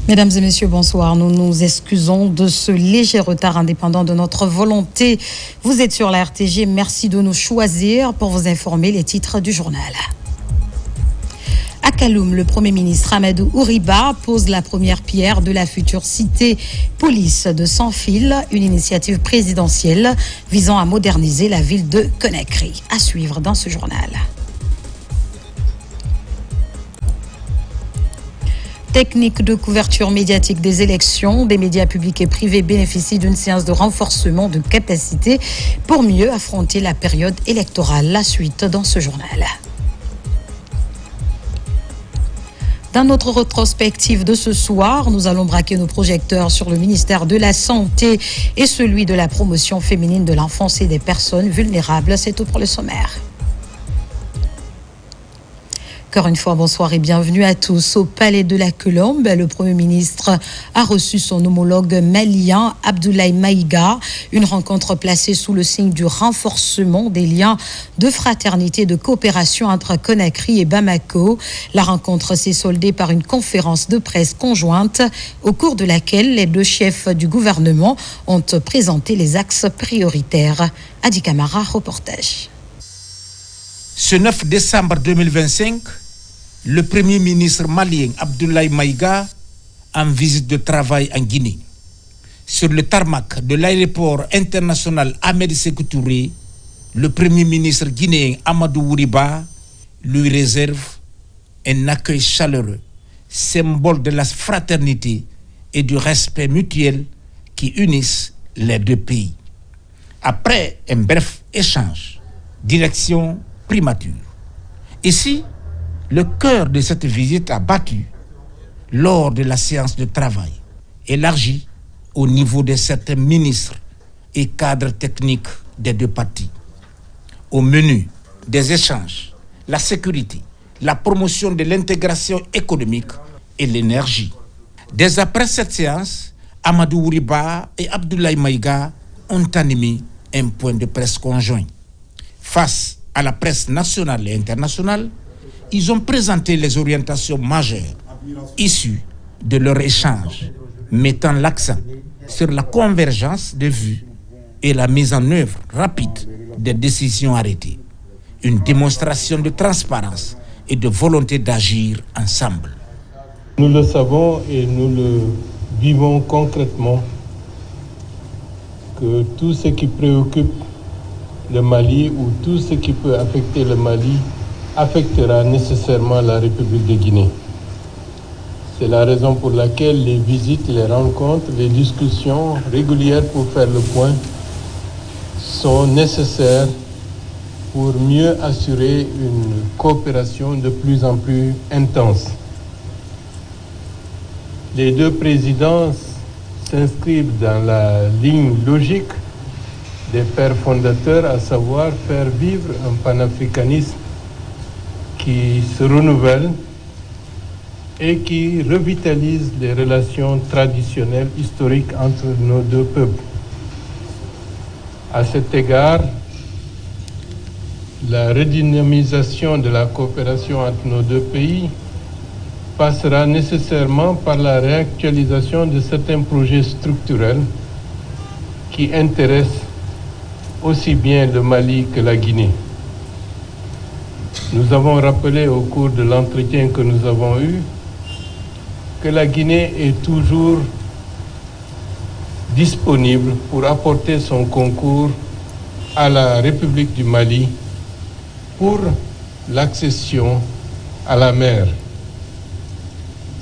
Mesdames et messieurs, bonsoir. Nous nous excusons de ce léger retard indépendant de notre volonté. Vous êtes sur la RTG. Merci de nous choisir pour vous informer les titres du journal. À Kaloum, le Premier ministre Amadou Ouriba pose la première pierre de la future cité police de Sans Fil, une initiative présidentielle visant à moderniser la ville de Conakry. À suivre dans ce journal. Technique de couverture médiatique des élections, des médias publics et privés bénéficient d'une séance de renforcement de capacité pour mieux affronter la période électorale. La suite dans ce journal. Dans notre rétrospective de ce soir, nous allons braquer nos projecteurs sur le ministère de la Santé et celui de la promotion féminine de l'enfance et des personnes vulnérables. C'est tout pour le sommaire. Encore une fois, bonsoir et bienvenue à tous. Au Palais de la Colombe, le Premier ministre a reçu son homologue malien Abdoulaye Maïga. Une rencontre placée sous le signe du renforcement des liens de fraternité et de coopération entre Conakry et Bamako. La rencontre s'est soldée par une conférence de presse conjointe au cours de laquelle les deux chefs du gouvernement ont présenté les axes prioritaires. Adi Kamara, reportage. Ce 9 décembre 2025, le Premier ministre malien Abdoulaye Maïga en visite de travail en Guinée. Sur le tarmac de l'aéroport international Ahmed Sékou Touré, le Premier ministre guinéen Amadou Ouriba lui réserve un accueil chaleureux, symbole de la fraternité et du respect mutuel qui unissent les deux pays. Après un bref échange, direction primature. Ici, le cœur de cette visite a battu lors de la séance de travail, élargie au niveau de certains ministres et cadres techniques des deux parties. Au menu des échanges, la sécurité, la promotion de l'intégration économique et l'énergie. Dès après cette séance, Amadou Ouriba et Abdoulaye Maïga ont animé un point de presse conjoint. Face à la presse nationale et internationale, ils ont présenté les orientations majeures issues de leur échange, mettant l'accent sur la convergence de vues et la mise en œuvre rapide des décisions arrêtées. Une démonstration de transparence et de volonté d'agir ensemble. Nous le savons et nous le vivons concrètement que tout ce qui préoccupe le Mali ou tout ce qui peut affecter le Mali affectera nécessairement la République de Guinée. C'est la raison pour laquelle les visites, les rencontres, les discussions régulières pour faire le point sont nécessaires pour mieux assurer une coopération de plus en plus intense. Les deux présidents s'inscrivent dans la ligne logique des pères fondateurs, à savoir faire vivre un panafricanisme qui se renouvelle et qui revitalise les relations traditionnelles historiques entre nos deux peuples. À cet égard, la redynamisation de la coopération entre nos deux pays passera nécessairement par la réactualisation de certains projets structurels qui intéressent aussi bien le Mali que la Guinée. Nous avons rappelé au cours de l'entretien que nous avons eu que la Guinée est toujours disponible pour apporter son concours à la République du Mali pour l'accession à la mer.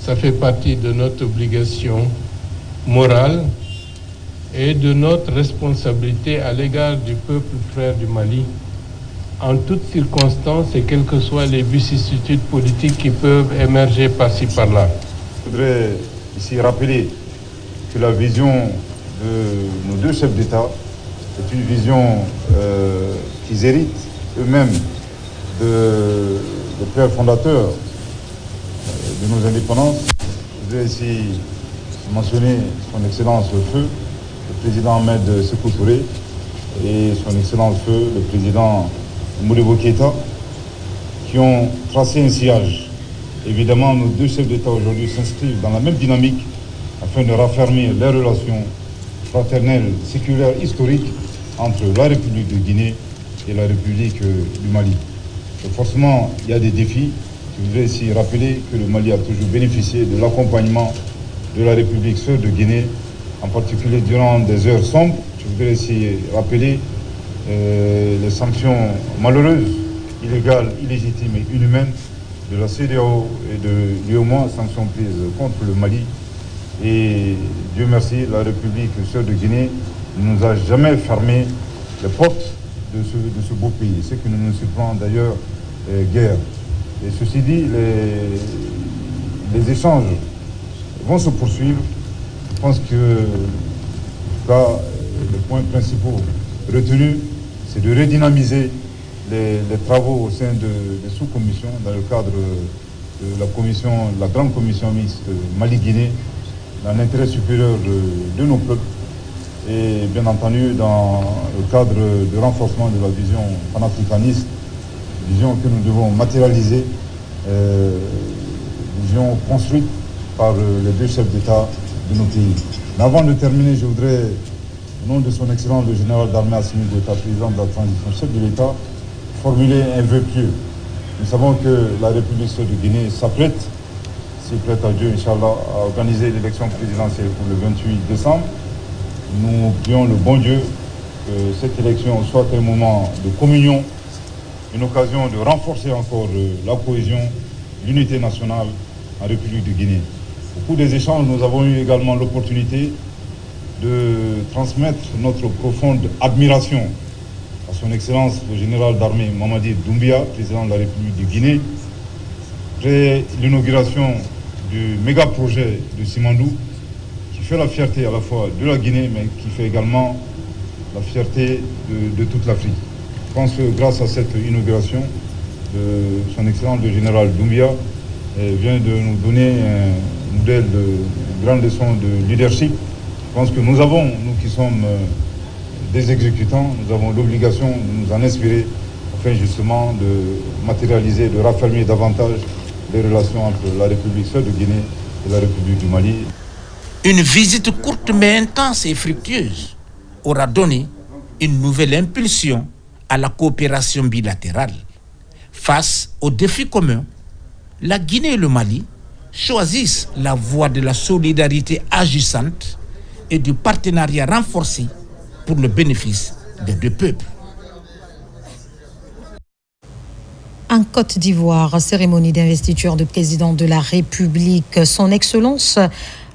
Ça fait partie de notre obligation morale et de notre responsabilité à l'égard du peuple frère du Mali, en toutes circonstances et quelles que soient les vicissitudes politiques qui peuvent émerger par-ci par-là. Je voudrais ici rappeler que la vision de nos deux chefs d'État est une vision qu'ils héritent eux-mêmes des pères fondateurs de nos indépendances. Je voudrais ici mentionner son Excellence le Feu, le président Ahmed Sékou Touré, et son Excellence Feu, le président Modibo Keïta, qui ont tracé un sillage. Évidemment, nos deux chefs d'État aujourd'hui s'inscrivent dans la même dynamique afin de raffermir les relations fraternelles, séculaires, historiques entre la République de Guinée et la République du Mali. Donc forcément, il y a des défis. Je voudrais ici rappeler que le Mali a toujours bénéficié de l'accompagnement de la République sœur de Guinée, en particulier durant des heures sombres. Je voudrais ici rappeler les sanctions malheureuses, illégales, illégitimes et inhumaines de la CEDEAO et de l'UEMOA, sanctions prises contre le Mali. Et Dieu merci, la République sœur de Guinée ne nous a jamais fermé les portes de ce beau pays, ce qui ne nous surprend d'ailleurs guère. Et ceci dit, les échanges vont se poursuivre. Je pense que, en tout cas, les points principaux retenus, c'est de redynamiser les travaux au sein des sous-commissions dans le cadre de la grande commission mixte Mali-Guinée, dans l'intérêt supérieur de nos peuples et bien entendu dans le cadre de renforcement de la vision panafricaniste, vision que nous devons matérialiser, vision construite par les deux chefs d'État de nos pays. Mais avant de terminer, je voudrais, au nom de son Excellence le général d'armée Assimi Goïta, président de la transition, chef de l'État, formuler un vœu pieux. Nous savons que la République sœur de Guinée s'apprête, s'il plaît à Dieu, Inch'Allah, à organiser l'élection présidentielle pour le 28 décembre. Nous prions le bon Dieu que cette élection soit un moment de communion, une occasion de renforcer encore la cohésion, l'unité nationale en République de Guinée. Au cours des échanges, nous avons eu également l'opportunité de transmettre notre profonde admiration à son Excellence le général d'armée Mamadi Doumbia, président de la République de Guinée, après l'inauguration du méga-projet de Simandou, qui fait la fierté à la fois de la Guinée, mais qui fait également la fierté de toute l'Afrique. Je pense que grâce à cette inauguration, son Excellence le général Doumbia vient de nous donner un modèle de grande leçon de leadership. Je pense que nous avons, nous qui sommes des exécutants, nous avons l'obligation de nous en inspirer afin justement de matérialiser, de raffermir davantage les relations entre la République sœur de Guinée et la République du Mali. Une visite courte mais intense et fructueuse aura donné une nouvelle impulsion à la coopération bilatérale. Face aux défis communs, la Guinée et le Mali choisissent la voie de la solidarité agissante et du partenariat renforcé pour le bénéfice des deux peuples. En Côte d'Ivoire, cérémonie d'investiture du président de la République, son Excellence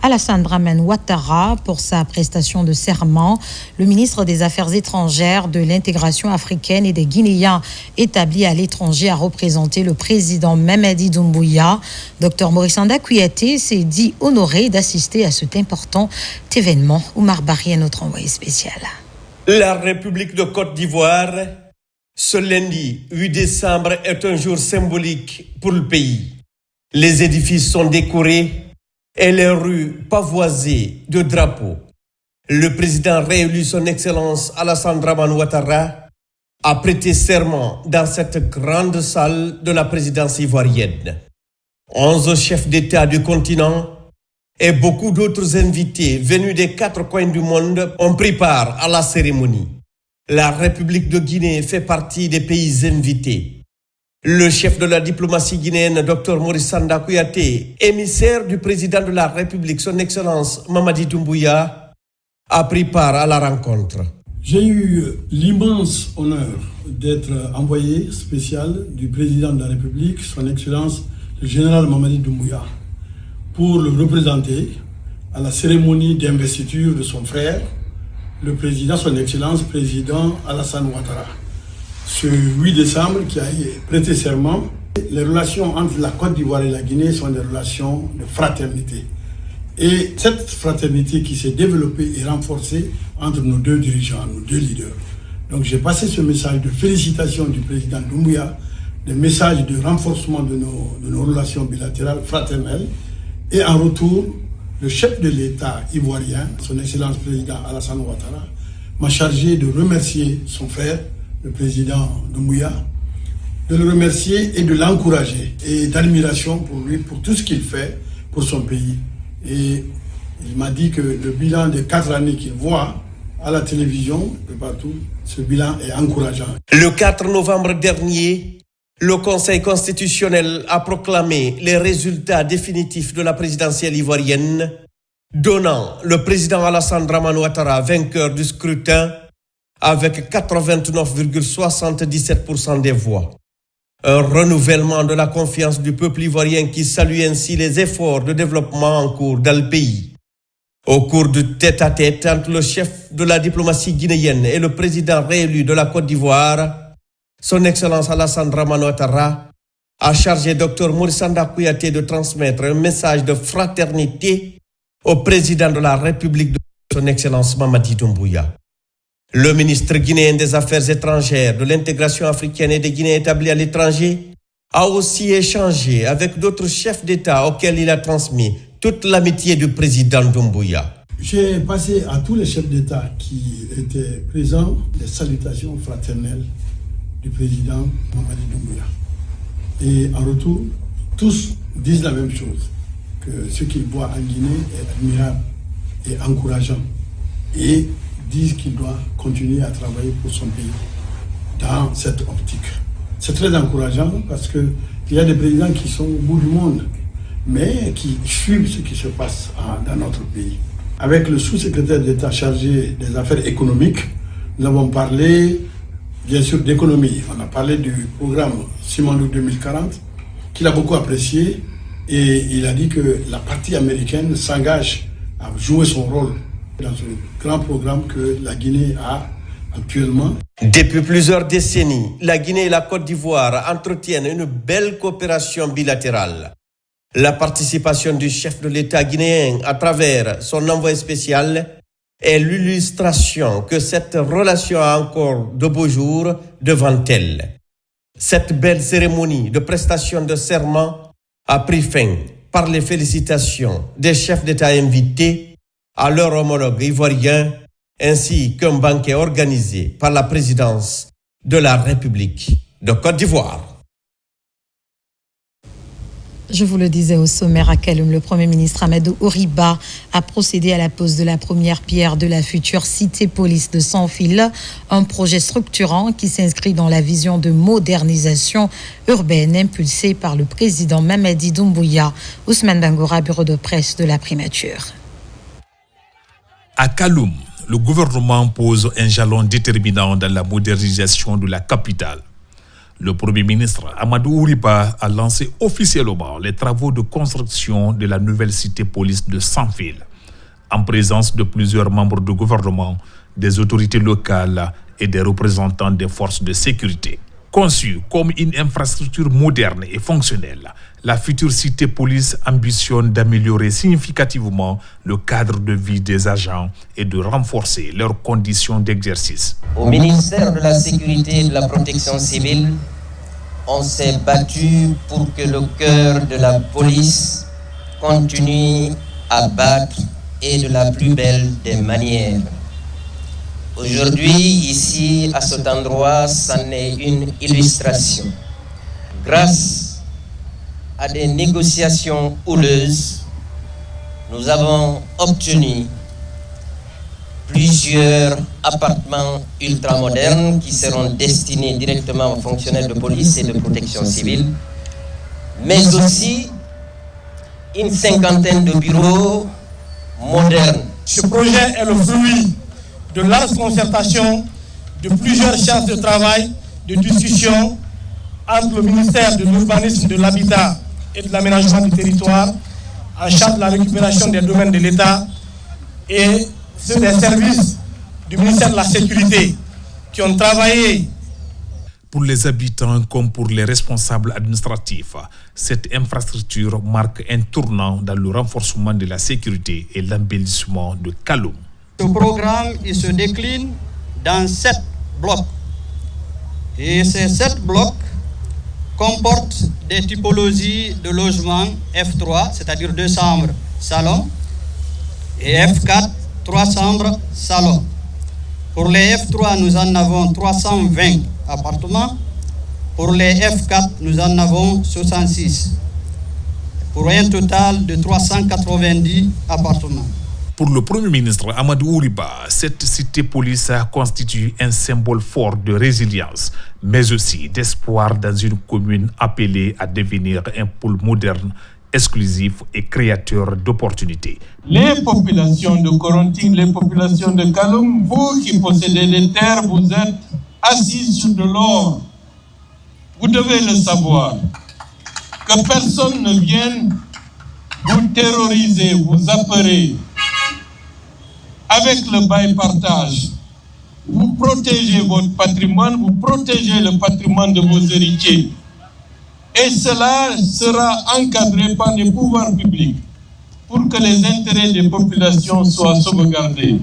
Alassane Dramane Ouattara, pour sa prestation de serment. Le ministre des Affaires étrangères, de l'intégration africaine et des Guinéens établis à l'étranger a représenté le président Mamadi Doumbouya. Dr Maurice Anda Kouyaté s'est dit honoré d'assister à cet important événement. Oumar Barry est notre envoyé spécial. La République de Côte d'Ivoire, ce lundi 8 décembre, est un jour symbolique pour le pays. Les édifices sont décorés et les rues pavoisées de drapeaux. Le président réélu, son Excellence Alassane Dramane Ouattara, a prêté serment dans cette grande salle de la présidence ivoirienne. 11 chefs d'État du continent et beaucoup d'autres invités venus des 4 coins du monde ont pris part à la cérémonie. La République de Guinée fait partie des pays invités. Le chef de la diplomatie guinéenne, Dr Maurice Anda Kouyaté, émissaire du président de la République, son Excellence Mamadi Doumbouya, a pris part à la rencontre. J'ai eu l'immense honneur d'être envoyé spécial du président de la République, son Excellence le général Mamadi Doumbouya, pour le représenter à la cérémonie d'investiture de son frère, le président, son Excellence, président Alassane Ouattara. Ce 8 décembre, qui a prêté serment, les relations entre la Côte d'Ivoire et la Guinée sont des relations de fraternité. Et cette fraternité qui s'est développée et renforcée entre nos deux dirigeants, nos deux leaders. Donc j'ai passé ce message de félicitations du président Doumbouya, des messages de renforcement de nos relations bilatérales fraternelles. Et en retour, le chef de l'État ivoirien, son Excellence président Alassane Ouattara, m'a chargé de remercier son frère, le président Doumbouya, de le remercier et de l'encourager, et d'admiration pour lui, pour tout ce qu'il fait pour son pays. Et Il m'a dit que le bilan des 4 années qu'il voit à la télévision, de partout, ce bilan est encourageant. Le 4 novembre dernier, le Conseil constitutionnel a proclamé les résultats définitifs de la présidentielle ivoirienne, donnant le président Alassane Dramane Ouattara vainqueur du scrutin avec 89,77% des voix. Un renouvellement de la confiance du peuple ivoirien qui salue ainsi les efforts de développement en cours dans le pays. Au cours du tête-à-tête entre le chef de la diplomatie guinéenne et le président réélu de la Côte d'Ivoire, Son Excellence Alassane Dramane Ouattara a chargé Dr Maurice Anda Kouyaté de transmettre un message de fraternité au président de la République de Son Excellence Mamadi Doumbouya. Le ministre guinéen des Affaires étrangères, de l'intégration africaine et des Guinéens établis à l'étranger a aussi échangé avec d'autres chefs d'État auxquels il a transmis toute l'amitié du président Doumbouya. J'ai passé à tous les chefs d'État qui étaient présents des salutations fraternelles du président Mamadi Doumbouya. Et en retour, tous disent la même chose, que ce qu'ils voient en Guinée est admirable et encourageant. Et disent qu'il doit continuer à travailler pour son pays dans cette optique. C'est très encourageant parce qu'il y a des présidents qui sont au bout du monde, mais qui suivent ce qui se passe dans notre pays. Avec le sous-secrétaire d'État chargé des affaires économiques, nous avons parlé bien sûr d'économie. On a parlé du programme Simandou 2040, qu'il a beaucoup apprécié, et il a dit que la partie américaine s'engage à jouer son rôle dans ce grand programme que la Guinée a actuellement. Depuis plusieurs décennies, la Guinée et la Côte d'Ivoire entretiennent une belle coopération bilatérale. La participation du chef de l'État guinéen à travers son envoyé spécial est l'illustration que cette relation a encore de beaux jours devant elle. Cette belle cérémonie de prestation de serment a pris fin par les félicitations des chefs d'État invités à leur homologue ivoirien, ainsi qu'un banquet organisé par la présidence de la République de Côte d'Ivoire. Je vous le disais au sommaire à Kaloum, le Premier ministre Amadou Oriba a procédé à la pose de la première pierre de la future cité-police de Sans-Fil, un projet structurant qui s'inscrit dans la vision de modernisation urbaine impulsée par le président Mamadi Doumbouya. Ousmane Bangoura, bureau de presse de la primature. À Kaloum, le gouvernement pose un jalon déterminant dans la modernisation de la capitale. Le Premier ministre Amadou Oriba a lancé officiellement les travaux de construction de la nouvelle cité-police de Sans-Fil, en présence de plusieurs membres du gouvernement, des autorités locales et des représentants des forces de sécurité. Conçue comme une infrastructure moderne et fonctionnelle, la future cité-police ambitionne d'améliorer significativement le cadre de vie des agents et de renforcer leurs conditions d'exercice. Au ministère de la Sécurité et de la Protection civile, on s'est battu pour que le cœur de la police continue à battre et de la plus belle des manières. Aujourd'hui, ici, à cet endroit, c'en est une illustration. Grâce à des négociations houleuses, nous avons obtenu plusieurs appartements ultramodernes qui seront destinés directement aux fonctionnaires de police et de protection civile, mais aussi une cinquantaine de bureaux modernes. Ce projet est le fruit de larges concertations, de plusieurs chances de travail, de discussion entre le ministère de l'Urbanisme, de l'Habitat et de l'Aménagement du territoire, en charge de la récupération des domaines de l'État, et ceux des services du ministère de la Sécurité qui ont travaillé. Pour les habitants comme pour les responsables administratifs, cette infrastructure marque un tournant dans le renforcement de la sécurité et l'embellissement de Kaloum. Ce programme il se décline dans 7 blocs. Et ces 7 blocs comportent des typologies de logements F3, c'est-à-dire 2 chambres salon, et F4, 3 chambres salon. Pour les F3, nous en avons 320 appartements. Pour les F4, nous en avons 66. Pour un total de 390 appartements. Pour le Premier ministre Amadou Ouriba, cette cité-police constitue un symbole fort de résilience, mais aussi d'espoir dans une commune appelée à devenir un pôle moderne, exclusif et créateur d'opportunités. Les populations de Koronting, les populations de Kaloum, vous qui possédez des terres, vous êtes assis sur de l'or. Vous devez le savoir. Que personne ne vienne vous terroriser, vous apeurer. Avec le bail partage, vous protégez votre patrimoine, vous protégez le patrimoine de vos héritiers. Et cela sera encadré par les pouvoirs publics pour que les intérêts des populations soient sauvegardés.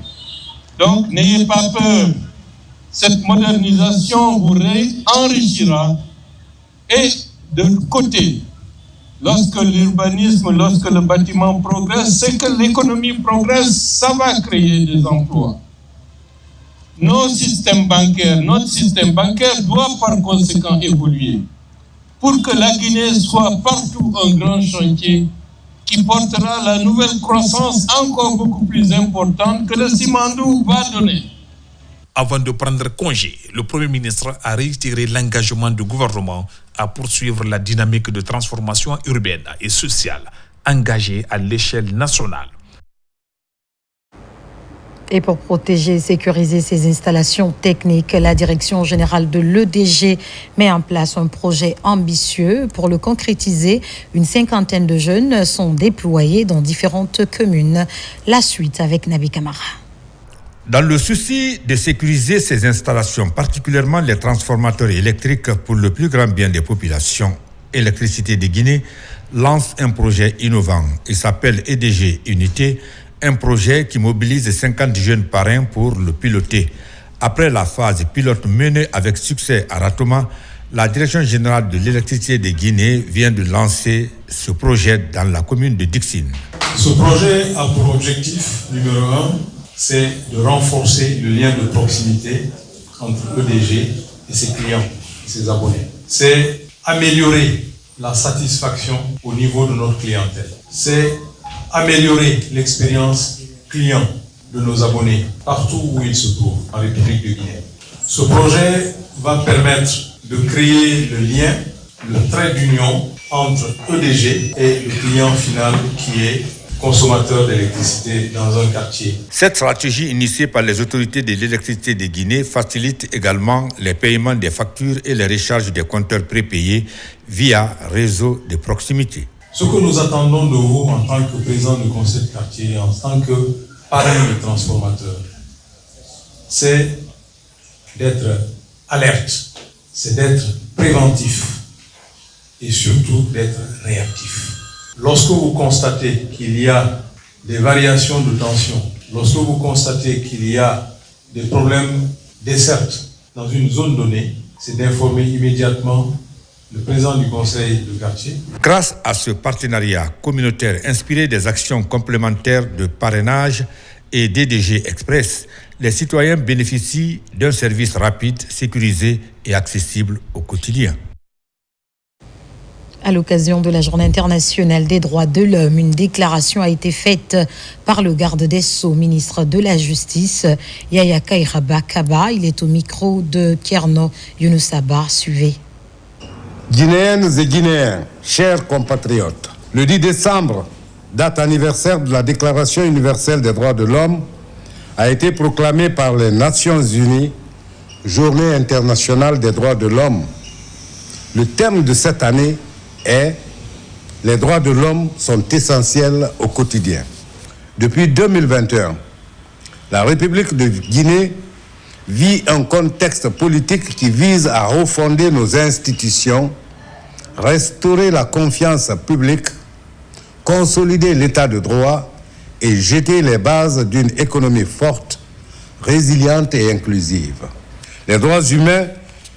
Donc, n'ayez pas peur. Cette modernisation vous enrichira. Et de côté, lorsque l'urbanisme, lorsque le bâtiment progresse, c'est que l'économie progresse, ça va créer des emplois. Notre système bancaire doit par conséquent évoluer pour que la Guinée soit partout un grand chantier qui portera la nouvelle croissance encore beaucoup plus importante que le Simandou va donner. Avant de prendre congé, le Premier ministre a réitéré l'engagement du gouvernement à poursuivre la dynamique de transformation urbaine et sociale engagée à l'échelle nationale. Et pour protéger et sécuriser ces installations techniques, la Direction générale de l'EDG met en place un projet ambitieux. Pour le concrétiser, une cinquantaine de jeunes sont déployés dans différentes communes. La suite avec Nabi Kamara. Dans le souci de sécuriser ces installations, particulièrement les transformateurs électriques pour le plus grand bien des populations, Électricité de Guinée lance un projet innovant. Il s'appelle EDG Unité, un projet qui mobilise 50 jeunes parrains pour le piloter. Après la phase pilote menée avec succès à Ratoma, la Direction générale de l'électricité de Guinée vient de lancer ce projet dans la commune de Dixine. Ce projet a pour objectif numéro 1, c'est de renforcer le lien de proximité entre EDG et ses clients, et ses abonnés. C'est améliorer la satisfaction au niveau de notre clientèle. C'est améliorer l'expérience client de nos abonnés partout où ils se trouvent en République de Guinée. Ce projet va permettre de créer le lien, le trait d'union entre EDG et le client final qui est consommateur d'électricité dans un quartier. Cette stratégie initiée par les autorités de l'électricité de Guinée facilite également les paiements des factures et les recharges des compteurs prépayés via réseau de proximité. Ce que nous attendons de vous en tant que président du conseil de quartier, en tant que parrain de transformateur, c'est d'être alerte, c'est d'être préventif et surtout d'être réactif. Lorsque vous constatez qu'il y a des variations de tension, lorsque vous constatez qu'il y a des problèmes dessertes dans une zone donnée, c'est d'informer immédiatement le président du conseil de quartier. Grâce à ce partenariat communautaire inspiré des actions complémentaires de parrainage et d'EDG Express, les citoyens bénéficient d'un service rapide, sécurisé et accessible au quotidien. À l'occasion de la Journée internationale des droits de l'homme, une déclaration a été faite par le garde des Sceaux, ministre de la Justice, Yaya Kairaba Kaba. Il est au micro de Kerno Younoussaba. Suivez. Guinéennes et Guinéens, chers compatriotes, le 10 décembre, date anniversaire de la Déclaration universelle des droits de l'homme, a été proclamée par les Nations Unies Journée internationale des droits de l'homme. Le thème de cette année est « Les droits de l'homme sont essentiels au quotidien ». Depuis 2021, la République de Guinée vit un contexte politique qui vise à refonder nos institutions, restaurer la confiance publique, consolider l'état de droit et jeter les bases d'une économie forte, résiliente et inclusive. Les droits humains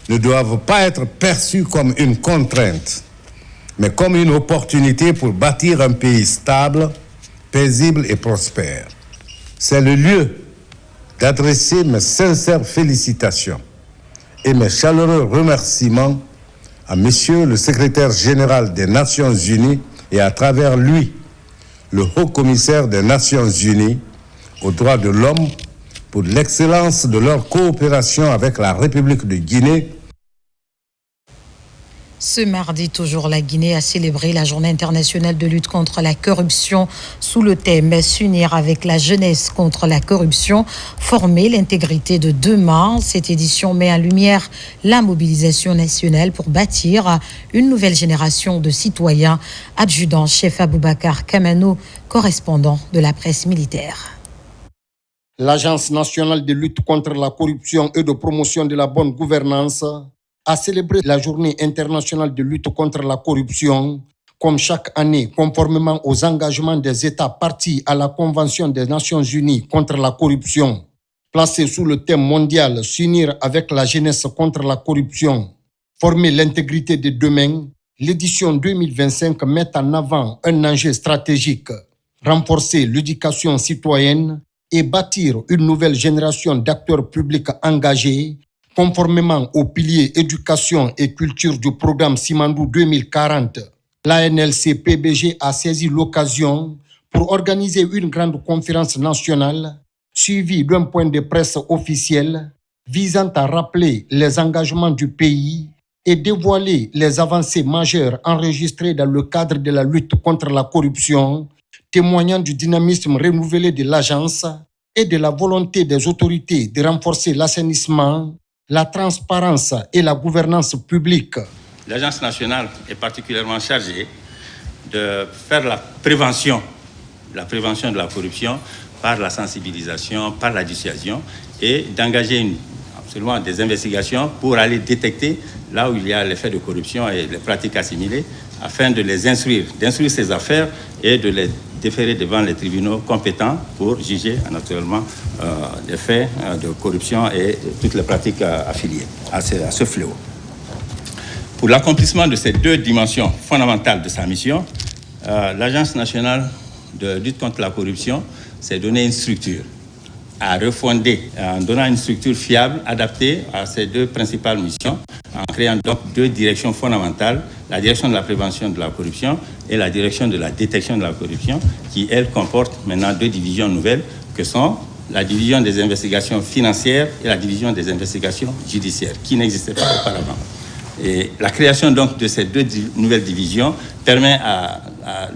ne doivent pas être perçus comme une contrainte, mais comme une opportunité pour bâtir un pays stable, paisible et prospère. C'est le lieu d'adresser mes sincères félicitations et mes chaleureux remerciements à Monsieur le secrétaire général des Nations Unies et à travers lui, le haut commissaire des Nations Unies aux droits de l'homme pour l'excellence de leur coopération avec la République de Guinée. Ce mardi, toujours, la Guinée a célébré la journée internationale de lutte contre la corruption sous le thème « S'unir avec la jeunesse contre la corruption, former l'intégrité de demain ». Cette édition met en lumière la mobilisation nationale pour bâtir une nouvelle génération de citoyens. Adjudant-chef Aboubakar Kamano, correspondant de la presse militaire. L'Agence nationale de lutte contre la corruption et de promotion de la bonne gouvernance a célébré la journée internationale de lutte contre la corruption, comme chaque année, conformément aux engagements des États partis à la Convention des Nations Unies contre la corruption. Placée sous le thème mondial « S'unir avec la jeunesse contre la corruption, former l'intégrité de demain », l'édition 2025 met en avant un enjeu stratégique, renforcer l'éducation citoyenne et bâtir une nouvelle génération d'acteurs publics engagés, conformément aux piliers éducation et culture du programme Simandou 2040. L'ANLC-PBG a saisi l'occasion pour organiser une grande conférence nationale suivie d'un point de presse officiel visant à rappeler les engagements du pays et dévoiler les avancées majeures enregistrées dans le cadre de la lutte contre la corruption, témoignant du dynamisme renouvelé de l'agence et de la volonté des autorités de renforcer l'assainissement, la transparence et la gouvernance publique. L'Agence nationale est particulièrement chargée de faire la prévention de la corruption par la sensibilisation, par la dissuasion et d'engager absolument des investigations pour aller détecter là où il y a les faits de corruption et les pratiques assimilées afin de les d'instruire ces affaires et de les déférer devant les tribunaux compétents pour juger naturellement des faits de corruption et toutes les pratiques affiliées à ce fléau. Pour l'accomplissement de ces deux dimensions fondamentales de sa mission, l'Agence nationale de lutte contre la corruption s'est donné une structure à refonder en donnant une structure fiable, adaptée à ces deux principales missions, en créant donc deux directions fondamentales, la direction de la prévention de la corruption et la direction de la détection de la corruption, qui, elle, comporte maintenant deux divisions nouvelles, que sont la division des investigations financières et la division des investigations judiciaires, qui n'existaient pas auparavant. Et la création donc de ces deux nouvelles divisions permet à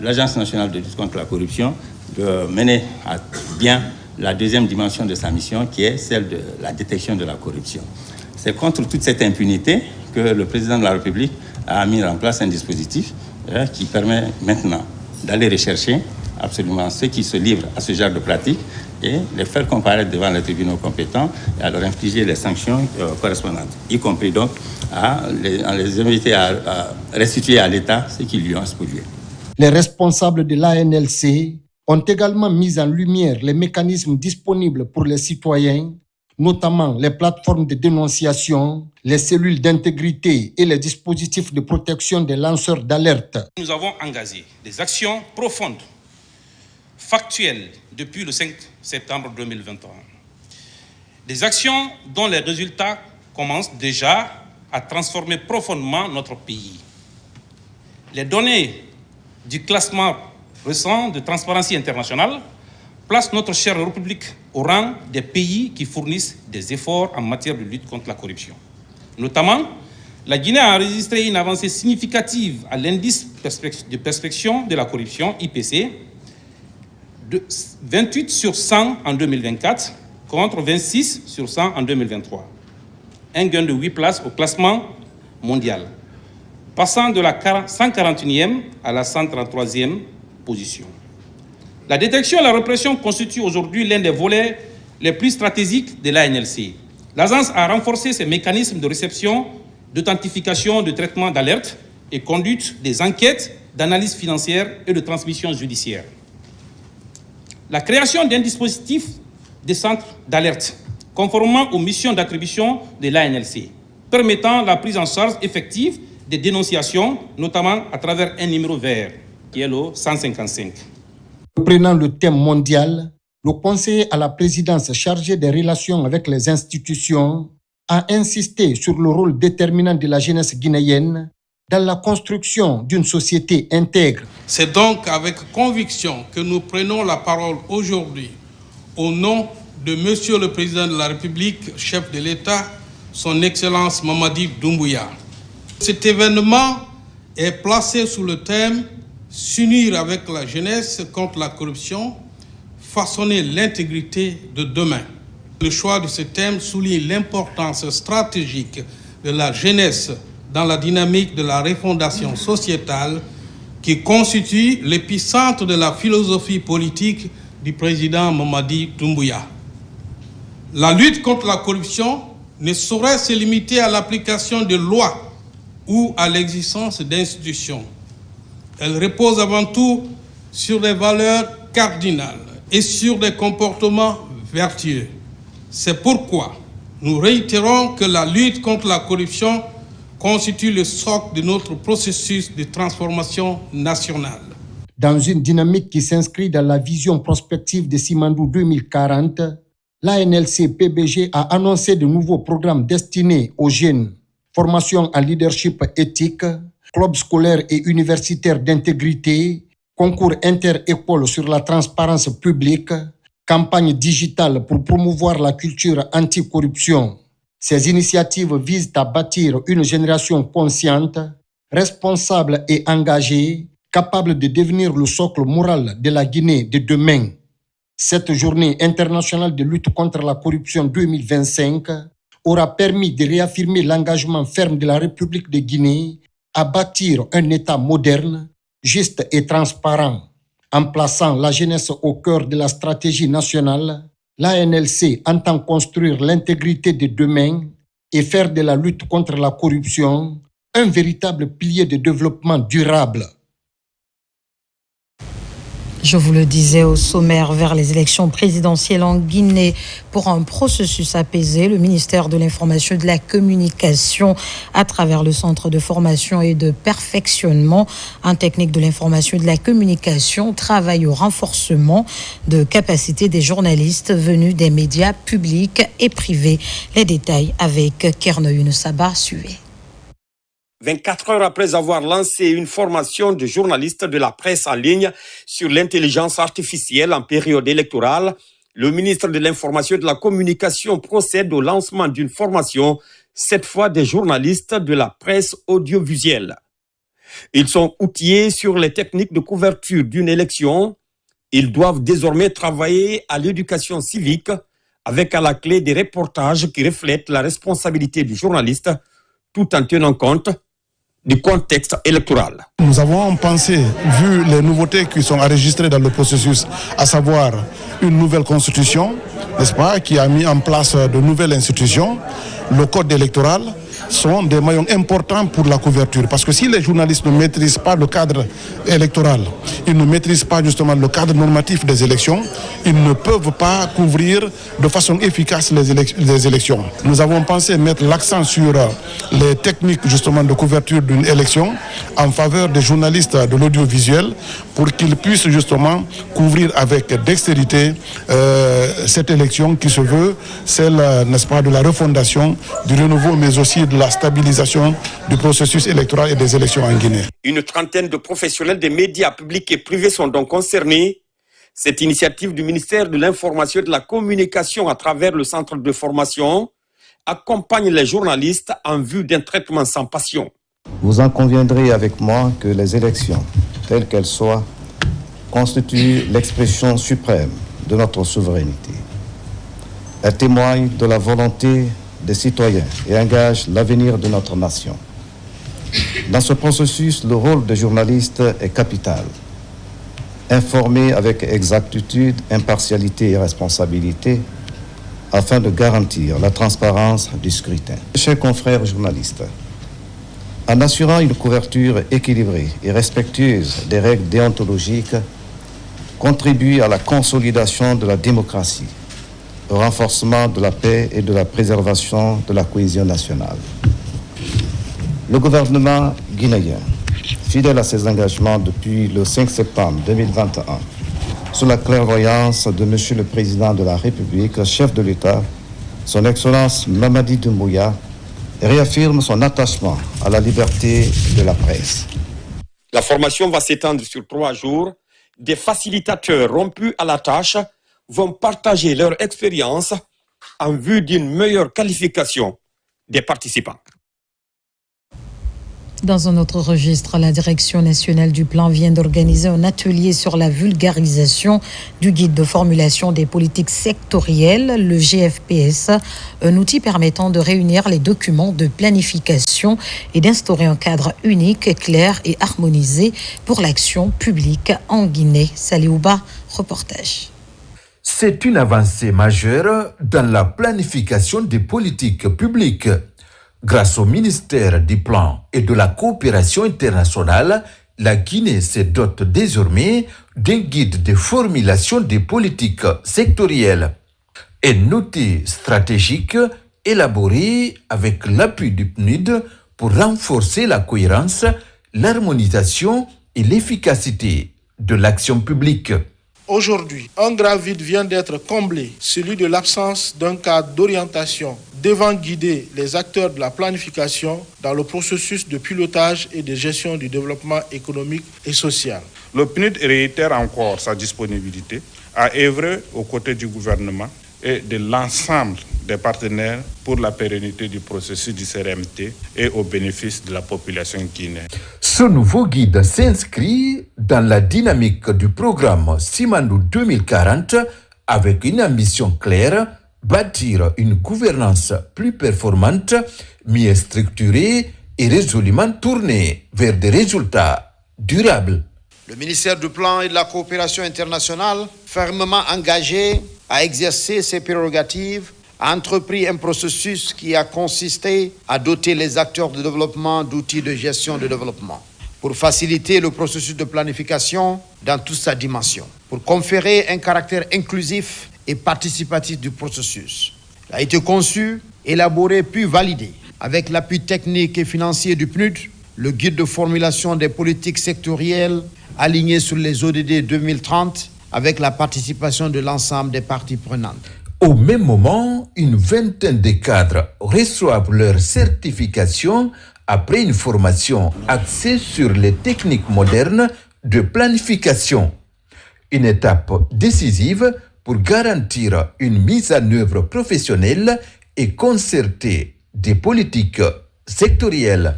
l'Agence nationale de lutte contre la corruption de mener à bien la deuxième dimension de sa mission, qui est celle de la détection de la corruption. C'est contre toute cette impunité que le président de la République a mis en place un dispositif qui permet maintenant d'aller rechercher absolument ceux qui se livrent à ce genre de pratiques et les faire comparaître devant les tribunaux compétents et à leur infliger les sanctions correspondantes, y compris donc à les inviter à restituer à l'État ce qu'ils lui ont spolié. Les responsables de l'ANLC ont également mis en lumière les mécanismes disponibles pour les citoyens, notamment les plateformes de dénonciation, les cellules d'intégrité et les dispositifs de protection des lanceurs d'alerte. Nous avons engagé des actions profondes, factuelles, depuis le 5 septembre 2021. Des actions dont les résultats commencent déjà à transformer profondément notre pays. Les données du classement récent de Transparency International place notre chère République au rang des pays qui fournissent des efforts en matière de lutte contre la corruption. Notamment, la Guinée a enregistré une avancée significative à l'indice de perspection de la corruption, IPC, de 28 sur 100 en 2024 contre 26 sur 100 en 2023. Un gain de 8 places au classement mondial, passant de la 141e à la 133e position. La détection et la répression constituent aujourd'hui l'un des volets les plus stratégiques de l'ANLC. L'agence a renforcé ses mécanismes de réception, d'authentification, de traitement d'alerte et conduite des enquêtes, d'analyse financière et de transmission judiciaire. La création d'un dispositif de centre d'alerte, conformément aux missions d'attribution de l'ANLC, permettant la prise en charge effective des dénonciations, notamment à travers un numéro vert, qui est le 155. Prenant le thème mondial, le conseiller à la présidence chargé des relations avec les institutions a insisté sur le rôle déterminant de la jeunesse guinéenne dans la construction d'une société intègre. C'est donc avec conviction que nous prenons la parole aujourd'hui au nom de Monsieur le Président de la République, chef de l'État, son Excellence Mamadi Doumbouya. Cet événement est placé sous le thème « S'unir avec la jeunesse contre la corruption, façonner l'intégrité de demain ». Le choix de ce thème souligne l'importance stratégique de la jeunesse dans la dynamique de la refondation sociétale qui constitue l'épicentre de la philosophie politique du président Mamadi Doumbouya. La lutte contre la corruption ne saurait se limiter à l'application de lois ou à l'existence d'institutions. Elle repose avant tout sur des valeurs cardinales et sur des comportements vertueux. C'est pourquoi nous réitérons que la lutte contre la corruption constitue le socle de notre processus de transformation nationale. Dans une dynamique qui s'inscrit dans la vision prospective de Simandou 2040, l'ANLC-PBG a annoncé de nouveaux programmes destinés aux jeunes. Formation en leadership éthique, clubs scolaires et universitaires d'intégrité, concours inter-écoles sur la transparence publique, campagne digitale pour promouvoir la culture anticorruption. Ces initiatives visent à bâtir une génération consciente, responsable et engagée, capable de devenir le socle moral de la Guinée de demain. Cette journée internationale de lutte contre la corruption 2025 aura permis de réaffirmer l'engagement ferme de la République de Guinée à bâtir un État moderne, juste et transparent. En plaçant la jeunesse au cœur de la stratégie nationale, l'ANLC entend construire l'intégrité de demain et faire de la lutte contre la corruption un véritable pilier de développement durable. Je vous le disais au sommaire, vers les élections présidentielles en Guinée, pour un processus apaisé, le ministère de l'Information et de la Communication, à travers le Centre de formation et de perfectionnement en technique de l'information et de la communication, travaille au renforcement de capacités des journalistes venus des médias publics et privés. Les détails avec Kerno Younesaba Sué. 24 heures après avoir lancé une formation de journalistes de la presse en ligne sur l'intelligence artificielle en période électorale, le ministre de l'Information et de la Communication procède au lancement d'une formation, cette fois des journalistes de la presse audiovisuelle. Ils sont outillés sur les techniques de couverture d'une élection. Ils doivent désormais travailler à l'éducation civique avec à la clé des reportages qui reflètent la responsabilité du journaliste tout en tenant compte du contexte électoral. Nous avons pensé, vu les nouveautés qui sont enregistrées dans le processus, à savoir une nouvelle constitution, n'est-ce pas, qui a mis en place de nouvelles institutions, le code électoral, sont des maillons importants pour la couverture. Parce que si les journalistes ne maîtrisent pas le cadre électoral, ils ne maîtrisent pas justement le cadre normatif des élections, ils ne peuvent pas couvrir de façon efficace les élections. Nous avons pensé mettre l'accent sur les techniques justement de couverture d'une élection en faveur des journalistes de l'audiovisuel pour qu'ils puissent justement couvrir avec dextérité cette élection qui se veut celle, n'est-ce pas, de la refondation, du renouveau, mais aussi de la stabilisation du processus électoral et des élections en Guinée. Une trentaine de professionnels des médias publics et privés sont donc concernés. Cette initiative du ministère de l'Information et de la Communication à travers le centre de formation accompagne les journalistes en vue d'un traitement sans passion. Vous en conviendrez avec moi que les élections, telles qu'elles soient, constituent l'expression suprême de notre souveraineté. Elles témoignent de la volonté des citoyens et engagent l'avenir de notre nation. Dans ce processus, le rôle des journalistes est capital. Informer avec exactitude, impartialité et responsabilité afin de garantir la transparence du scrutin. Chers confrères journalistes, en assurant une couverture équilibrée et respectueuse des règles déontologiques, contribue à la consolidation de la démocratie, au renforcement de la paix et de la préservation de la cohésion nationale. Le gouvernement guinéen, fidèle à ses engagements depuis le 5 septembre 2021, sous la clairvoyance de M. le Président de la République, chef de l'État, son Excellence Mamadi Doumbouya, réaffirme son attachement à la liberté de la presse. La formation va s'étendre sur 3 jours. Des facilitateurs rompus à la tâche vont partager leur expérience en vue d'une meilleure qualification des participants. Dans un autre registre, la Direction nationale du plan vient d'organiser un atelier sur la vulgarisation du guide de formulation des politiques sectorielles, le GFPS, un outil permettant de réunir les documents de planification et d'instaurer un cadre unique, clair et harmonisé pour l'action publique en Guinée. Saliouba, reportage. C'est une avancée majeure dans la planification des politiques publiques. Grâce au ministère du Plan et de la Coopération internationale, la Guinée se dote désormais d'un guide de formulation des politiques sectorielles. Un outil stratégique élaboré avec l'appui du PNUD pour renforcer la cohérence, l'harmonisation et l'efficacité de l'action publique. Aujourd'hui, un grave vide vient d'être comblé, celui de l'absence d'un cadre d'orientation devant guider les acteurs de la planification dans le processus de pilotage et de gestion du développement économique et social. Le PNUD réitère encore sa disponibilité à œuvrer aux côtés du gouvernement et de l'ensemble des partenaires pour la pérennité du processus du CRMT et au bénéfice de la population guinéenne. Ce nouveau guide s'inscrit dans la dynamique du programme Simandou 2040 avec une ambition claire, bâtir une gouvernance plus performante, mieux structurée et résolument tournée vers des résultats durables. Le ministère du Plan et de la Coopération internationale, fermement engagé à exercer ses prérogatives, a entrepris un processus qui a consisté à doter les acteurs de développement d'outils de gestion de développement pour faciliter le processus de planification dans toute sa dimension, pour conférer un caractère inclusif et participatif du processus. Il a été conçu, élaboré puis validé avec l'appui technique et financier du PNUD, le guide de formulation des politiques sectorielles aligné sur les ODD 2030 avec la participation de l'ensemble des parties prenantes. Au même moment, une vingtaine de cadres reçoivent leur certification après une formation axée sur les techniques modernes de planification. Une étape décisive pour garantir une mise en œuvre professionnelle et concertée des politiques sectorielles.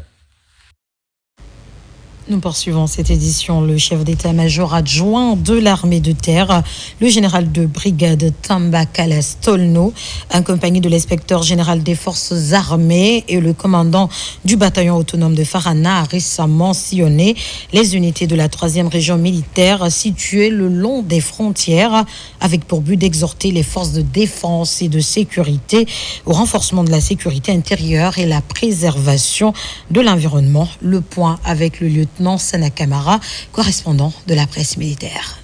Nous poursuivons cette édition. Le chef d'état-major adjoint de l'armée de terre, le général de brigade Tamba Kalastolno, accompagné de l'inspecteur général des forces armées et le commandant du bataillon autonome de Farana, a récemment sillonné les unités de la 3e région militaire situées le long des frontières, avec pour but d'exhorter les forces de défense et de sécurité au renforcement de la sécurité intérieure et la préservation de l'environnement. Le point avec le lieutenant Sana Kamara, correspondant de la presse militaire.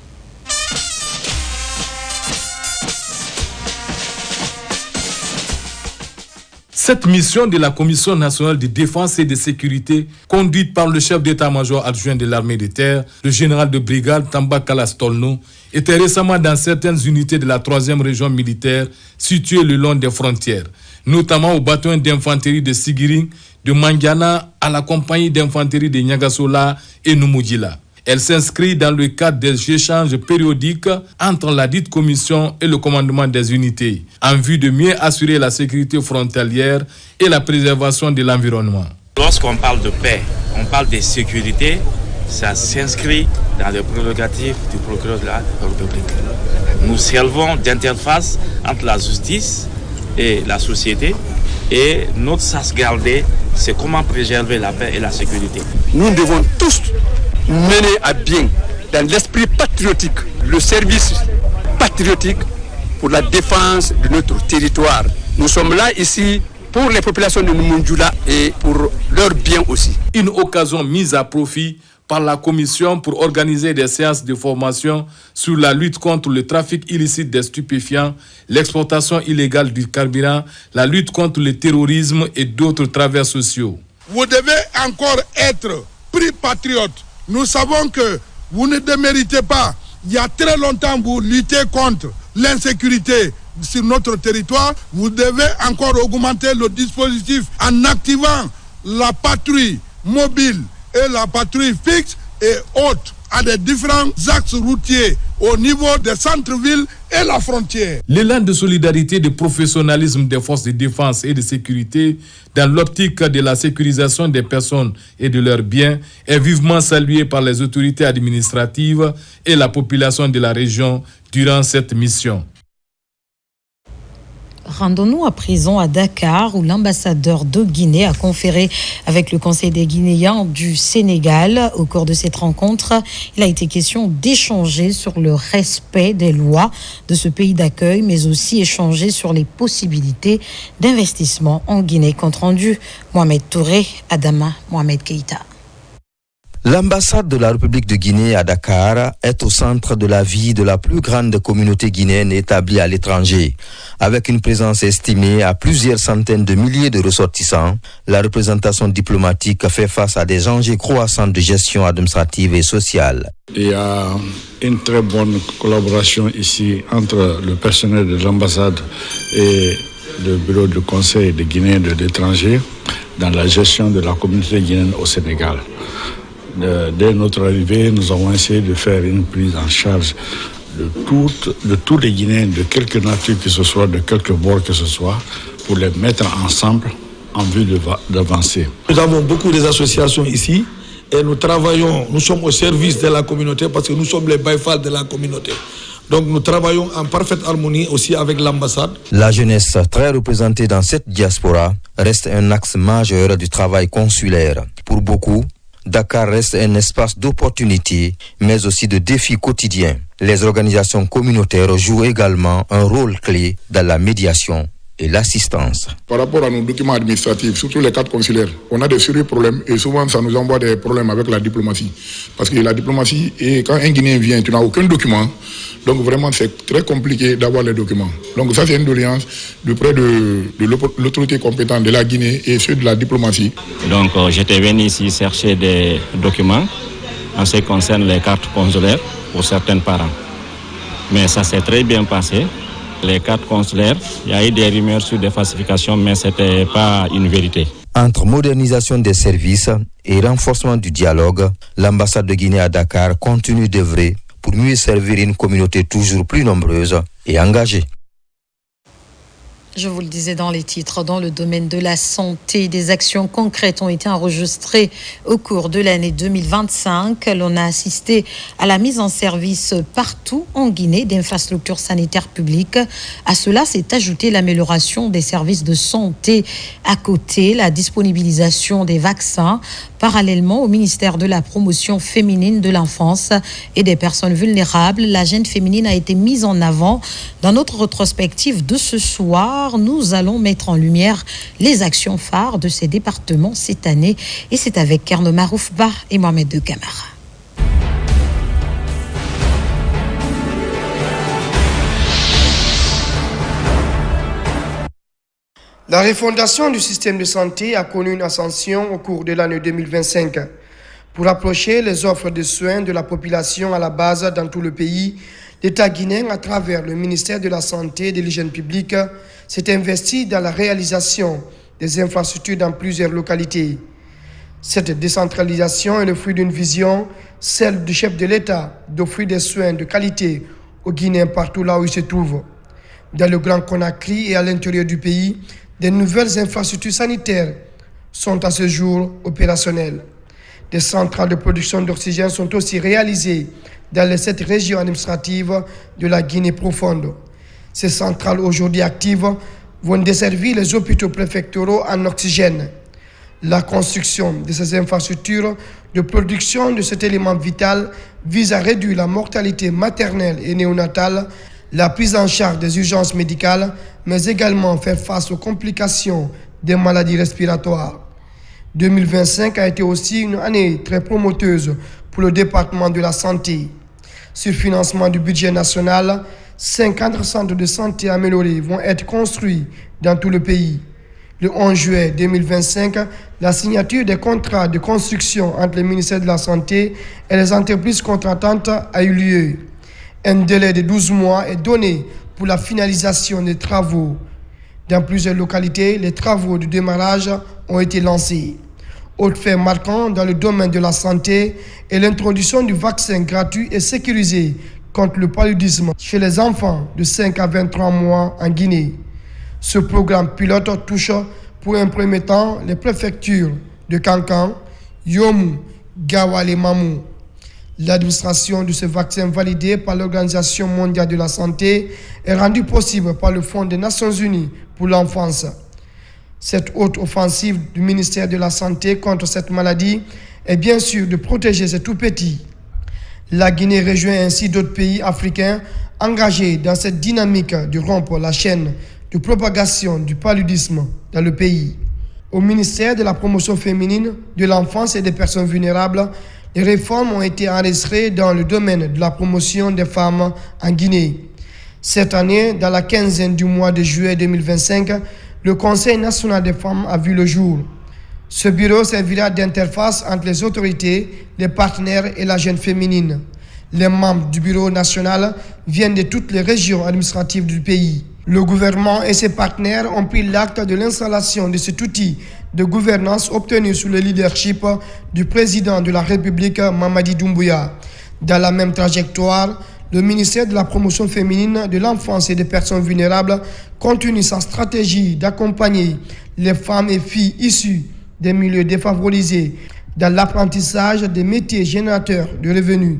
Cette mission de la Commission nationale de défense et de sécurité, conduite par le chef d'état-major adjoint de l'armée de terre, le général de brigade Tamba Kalastolno, était récemment dans certaines unités de la 3e région militaire située le long des frontières, notamment au bataillon d'infanterie de Sigiring, de Mangiana à la compagnie d'infanterie de Nyagasola et Numudjila. Elle s'inscrit dans le cadre des échanges périodiques entre la dite commission et le commandement des unités, en vue de mieux assurer la sécurité frontalière et la préservation de l'environnement. Lorsqu'on parle de paix, on parle de sécurité, ça s'inscrit dans les prérogatives du procureur de la République. Nous servons d'interface entre la justice et la société, et notre sas gardé, c'est comment préserver la paix et la sécurité. Nous devons tous mener à bien, dans l'esprit patriotique, le service patriotique pour la défense de notre territoire. Nous sommes là ici pour les populations de Numudjila et pour leur bien aussi. Une occasion mise à profit par la commission pour organiser des séances de formation sur la lutte contre le trafic illicite des stupéfiants, l'exportation illégale du carburant, la lutte contre le terrorisme et d'autres travers sociaux. Vous devez encore être pris patriote. Nous savons que vous ne déméritez pas. Il y a très longtemps, vous luttez contre l'insécurité sur notre territoire. Vous devez encore augmenter le dispositif en activant la patrouille mobile et la patrouille fixe et haute à des différents axes routiers au niveau des centres-villes et la frontière. L'élan de solidarité et de professionnalisme des forces de défense et de sécurité dans l'optique de la sécurisation des personnes et de leurs biens est vivement salué par les autorités administratives et la population de la région durant cette mission. Rendons-nous à présent à Dakar où l'ambassadeur de Guinée a conféré avec le Conseil des Guinéens du Sénégal. Au cours de cette rencontre, il a été question d'échanger sur le respect des lois de ce pays d'accueil, mais aussi échanger sur les possibilités d'investissement en Guinée. Compte rendu, Mohamed Touré, Adama Mohamed Keïta. L'ambassade de la République de Guinée à Dakar est au centre de la vie de la plus grande communauté guinéenne établie à l'étranger. Avec une présence estimée à plusieurs centaines de milliers de ressortissants, la représentation diplomatique fait face à des enjeux croissants de gestion administrative et sociale. Il y a une très bonne collaboration ici entre le personnel de l'ambassade et le bureau de conseil des Guinéens de l'étranger dans la gestion de la communauté guinéenne au Sénégal. Dès notre arrivée, nous avons essayé de faire une prise en charge de tous les Guinéens, de quelque nature que ce soit, de quelque bord que ce soit, pour les mettre ensemble en vue d'avancer. Nous avons beaucoup d'associations ici et nous sommes au service de la communauté parce que nous sommes les baïfals de la communauté. Donc nous travaillons en parfaite harmonie aussi avec l'ambassade. La jeunesse, très représentée dans cette diaspora, reste un axe majeur du travail consulaire. Pour beaucoup, Dakar reste un espace d'opportunités, mais aussi de défis quotidiens. Les organisations communautaires jouent également un rôle clé dans la médiation et l'assistance. Par rapport à nos documents administratifs, surtout les cadres consulaires, on a de sérieux problèmes et souvent ça nous envoie des problèmes avec la diplomatie. Parce que la diplomatie, quand un Guinéen vient, tu n'as aucun document, donc vraiment c'est très compliqué d'avoir les documents. Donc ça c'est une doléance près de l'autorité compétente de la Guinée et ceux de la diplomatie. Donc j'étais venu ici chercher des documents en ce qui concerne les cartes consulaires pour certains parents. Mais ça s'est très bien passé. Les cartes consulaires, il y a eu des rumeurs sur des falsifications, mais ce n'était pas une vérité. Entre modernisation des services et renforcement du dialogue, l'ambassade de Guinée à Dakar continue d'œuvrer pour mieux servir une communauté toujours plus nombreuse et engagée. Je vous le disais dans les titres, dans le domaine de la santé, des actions concrètes ont été enregistrées au cours de l'année 2025. L'on a assisté à la mise en service partout en Guinée d'infrastructures sanitaires publiques. À cela s'est ajoutée l'amélioration des services de santé. À côté, la disponibilisation des vaccins. Parallèlement au ministère de la promotion féminine de l'enfance et des personnes vulnérables, l'agenda féminine a été mise en avant. Dans notre rétrospective de ce soir, nous allons mettre en lumière les actions phares de ces départements cette année. Et c'est avec Kerno Maroufba et Mohamed de Camara. La refondation du système de santé a connu une ascension au cours de l'année 2025. Pour approcher les offres de soins de la population à la base dans tout le pays, l'État guinéen, à travers le ministère de la Santé et de l'Hygiène publique, s'est investi dans la réalisation des infrastructures dans plusieurs localités. Cette décentralisation est le fruit d'une vision, celle du chef de l'État, d'offrir des soins de qualité aux Guinéens partout là où ils se trouvent. Dans le Grand Conakry et à l'intérieur du pays, des nouvelles infrastructures sanitaires sont à ce jour opérationnelles. Des centrales de production d'oxygène sont aussi réalisées dans les 7 régions administratives de la Guinée profonde. Ces centrales aujourd'hui actives vont desservir les hôpitaux préfectoraux en oxygène. La construction de ces infrastructures de production de cet élément vital vise à réduire la mortalité maternelle et néonatale, la prise en charge des urgences médicales, mais également faire face aux complications des maladies respiratoires. 2025 a été aussi une année très promoteuse pour le département de la santé. Sur financement du budget national, 50 centres de santé améliorés vont être construits dans tout le pays. Le 11 juillet 2025, la signature des contrats de construction entre le ministère de la Santé et les entreprises contractantes a eu lieu. Un délai de 12 mois est donné pour la finalisation des travaux. Dans plusieurs localités, les travaux de démarrage ont été lancés. Autre fait marquant dans le domaine de la santé est l'introduction du vaccin gratuit et sécurisé contre le paludisme chez les enfants de 5 à 23 mois en Guinée. Ce programme pilote touche pour un premier temps les préfectures de Kankan, Yomu, Gawal et Mamou. L'administration de ce vaccin validé par l'Organisation mondiale de la santé est rendue possible par le Fonds des Nations unies pour l'enfance. Cette haute offensive du ministère de la Santé contre cette maladie est bien sûr de protéger ces tout-petits. La Guinée rejoint ainsi d'autres pays africains engagés dans cette dynamique de rompre la chaîne de propagation du paludisme dans le pays. Au ministère de la Promotion féminine, de l'enfance et des personnes vulnérables, les réformes ont été enregistrées dans le domaine de la promotion des femmes en Guinée. Cette année, dans la quinzaine du mois de juillet 2025, le Conseil national des femmes a vu le jour. Ce bureau servira d'interface entre les autorités, les partenaires et la jeune féminine. Les membres du bureau national viennent de toutes les régions administratives du pays. Le gouvernement et ses partenaires ont pris l'acte de l'installation de cet outil de gouvernance obtenu sous le leadership du président de la République, Mamadi Doumbouya. Dans la même trajectoire, le ministère de la Promotion féminine, de l'enfance et des personnes vulnérables continue sa stratégie d'accompagner les femmes et filles issues des milieux défavorisés dans l'apprentissage des métiers générateurs de revenus.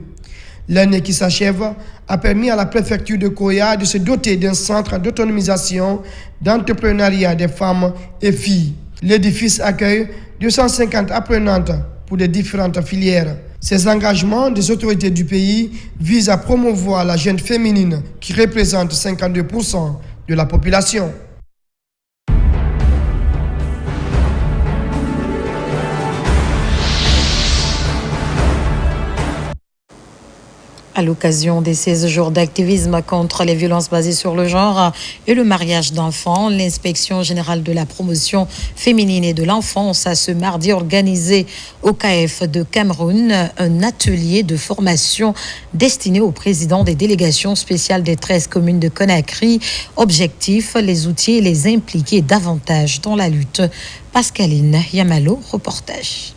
L'année qui s'achève a permis à la préfecture de Koya de se doter d'un centre d'autonomisation d'entrepreneuriat des femmes et filles. L'édifice accueille 250 apprenantes pour les différentes filières. Ces engagements des autorités du pays visent à promouvoir la jeune féminine qui représente 52% de la population. À l'occasion des 16 jours d'activisme contre les violences basées sur le genre et le mariage d'enfants, l'inspection générale de la promotion féminine et de l'enfance a ce mardi organisé au KF de Cameroun un atelier de formation destiné aux présidents des délégations spéciales des 13 communes de Conakry. Objectif, les outils et les impliquer davantage dans la lutte. Pascaline Yamalo, reportage.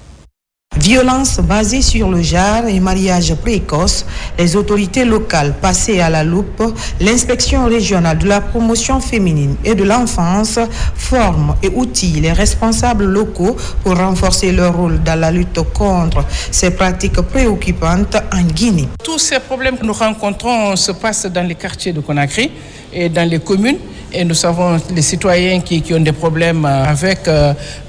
Violence basée sur le genre et mariage précoce, les autorités locales passées à la loupe, l'inspection régionale de la promotion féminine et de l'enfance forment et outillent les responsables locaux pour renforcer leur rôle dans la lutte contre ces pratiques préoccupantes en Guinée. Tous ces problèmes que nous rencontrons se passent dans les quartiers de Conakry et dans les communes. Et nous savons les citoyens qui ont des problèmes avec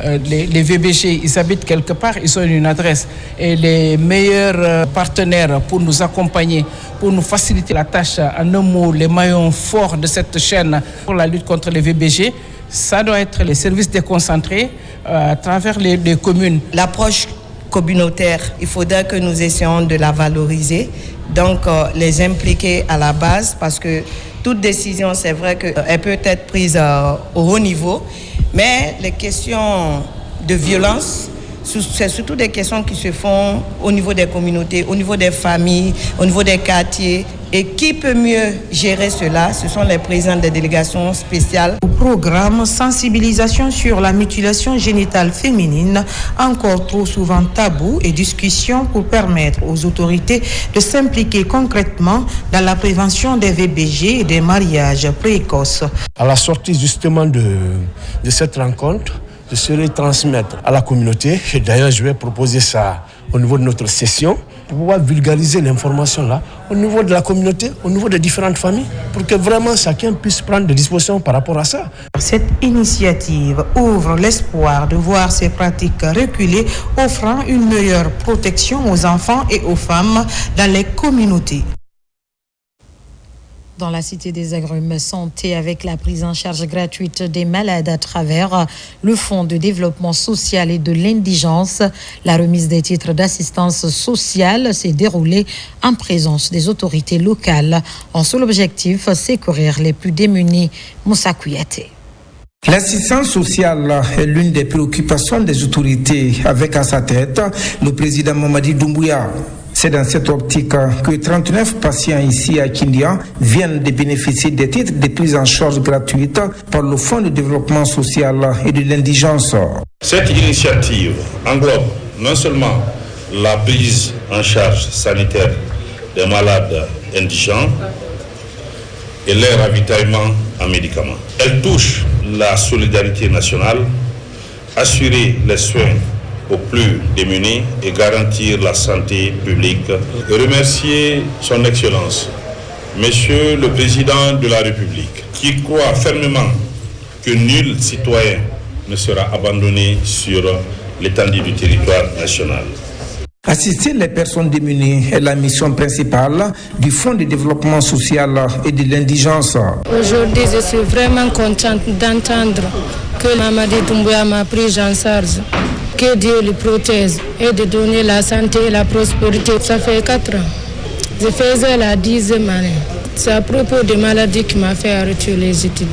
les VBG, ils habitent quelque part, ils ont une adresse. Et les meilleurs partenaires pour nous accompagner, pour nous faciliter la tâche, en un mot, les maillons forts de cette chaîne pour la lutte contre les VBG, ça doit être les services déconcentrés à travers les communes. L'approche communautaire, il faudra que nous essayons de la valoriser, donc les impliquer à la base, parce que toute décision, c'est vrai qu'elle peut être prise au haut niveau, mais les questions de violence, c'est surtout des questions qui se font au niveau des communautés, au niveau des familles, au niveau des quartiers. Et qui peut mieux gérer cela? Ce sont les présidents des délégations spéciales. Au programme sensibilisation sur la mutilation génitale féminine, encore trop souvent tabou, et discussion pour permettre aux autorités de s'impliquer concrètement dans la prévention des VBG et des mariages précoces. À la sortie justement de cette rencontre, je serai transmettre à la communauté, et d'ailleurs je vais proposer ça au niveau de notre session, pour pouvoir vulgariser l'information là, au niveau de la communauté, au niveau des différentes familles, pour que vraiment chacun puisse prendre des dispositions par rapport à ça. Cette initiative ouvre l'espoir de voir ces pratiques reculer, offrant une meilleure protection aux enfants et aux femmes dans les communautés. Dans la Cité des Agrumes Santé, avec la prise en charge gratuite des malades à travers le Fonds de développement social et de l'indigence. La remise des titres d'assistance sociale s'est déroulée en présence des autorités locales. En seul objectif, secourir les plus démunis. Moussa Kouyaté. L'assistance sociale est l'une des préoccupations des autorités, avec à sa tête le président Mamadi Doumbouya. C'est dans cette optique que 39 patients ici à Kindia viennent de bénéficier des titres de prise en charge gratuite par le Fonds de développement social et de l'indigence. Cette initiative englobe non seulement la prise en charge sanitaire des malades indigents et leur ravitaillement en médicaments. Elle touche la solidarité nationale, assurer les soins aux plus démunis et garantir la santé publique. Et remercier son Excellence, Monsieur le Président de la République, qui croit fermement que nul citoyen ne sera abandonné sur l'étendue du territoire national. Assister les personnes démunies est la mission principale du Fonds de développement social et de l'indigence. Aujourd'hui, je suis vraiment contente d'entendre que Mamadi Doumbouya m'a pris en charge. Que Dieu le protège et de donner la santé et la prospérité. Ça fait 4 ans. Je faisais la 10e année. C'est à propos de maladies qui m'a fait arrêter les études.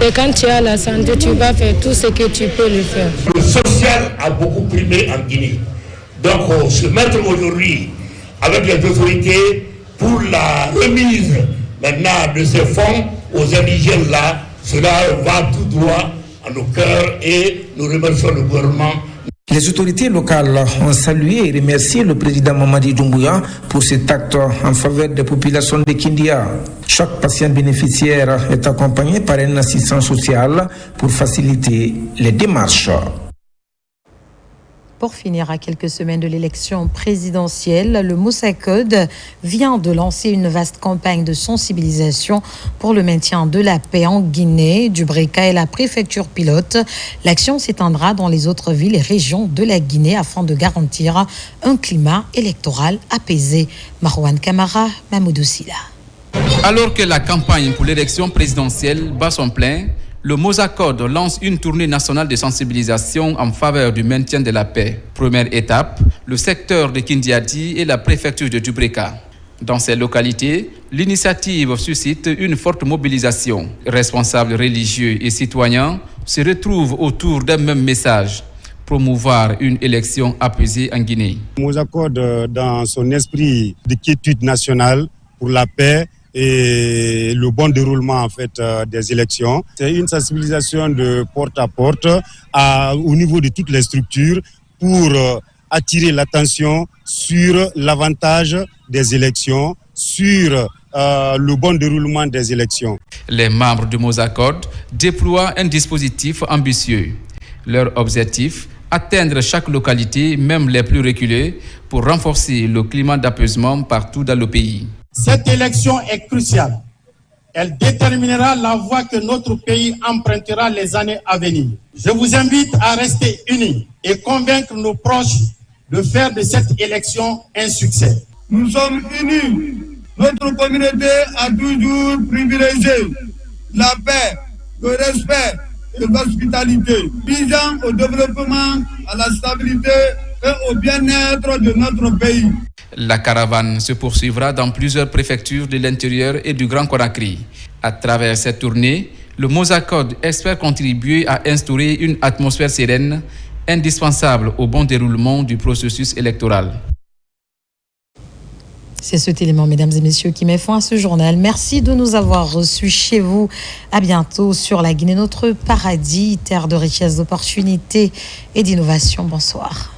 Et quand tu as la santé, tu vas faire tout ce que tu peux le faire. Le social a beaucoup primé en Guinée. Donc, se mettre aujourd'hui avec les autorités pour la remise maintenant de ces fonds aux indigènes là, cela va tout droit à nos cœurs et nous remercions le gouvernement. Les autorités locales ont salué et remercié le président Mamadi Doumbouya pour cet acte en faveur des populations de Kindia. Chaque patient bénéficiaire est accompagné par un assistant social pour faciliter les démarches. Pour finir, à quelques semaines de l'élection présidentielle, le Mosakod vient de lancer une vaste campagne de sensibilisation pour le maintien de la paix en Guinée. Dubreka est la préfecture pilote. L'action s'étendra dans les autres villes et régions de la Guinée afin de garantir un climat électoral apaisé. Marwan Kamara, Mamoudou Silla. Alors que la campagne pour l'élection présidentielle bat son plein, le Mosakod lance une tournée nationale de sensibilisation en faveur du maintien de la paix. Première étape, le secteur de Kindiadi et la préfecture de Dubreka. Dans ces localités, l'initiative suscite une forte mobilisation. Responsables religieux et citoyens se retrouvent autour d'un même message: promouvoir une élection apaisée en Guinée. Mosakod, dans son esprit de quiétude nationale pour la paix et le bon déroulement en fait des élections, c'est une sensibilisation de porte à porte au niveau de toutes les structures pour attirer l'attention sur l'avantage des élections, sur le bon déroulement des élections. Les membres du Mosakod déploient un dispositif ambitieux. Leur objectif: atteindre chaque localité, même les plus reculées, pour renforcer le climat d'apaisement partout dans le pays. Cette élection est cruciale. Elle déterminera la voie que notre pays empruntera les années à venir. Je vous invite à rester unis et convaincre nos proches de faire de cette élection un succès. Nous sommes unis. Notre communauté a toujours privilégié la paix, le respect et l'hospitalité, visant au développement, à la stabilité et au bien-être de notre pays. La caravane se poursuivra dans plusieurs préfectures de l'intérieur et du Grand Conakry. À travers cette tournée, le Mosakod espère contribuer à instaurer une atmosphère sereine, indispensable au bon déroulement du processus électoral. C'est cet élément, mesdames et messieurs, qui met fin à ce journal. Merci de nous avoir reçus chez vous. À bientôt sur la Guinée, notre paradis, terre de richesse, d'opportunités et d'innovation. Bonsoir.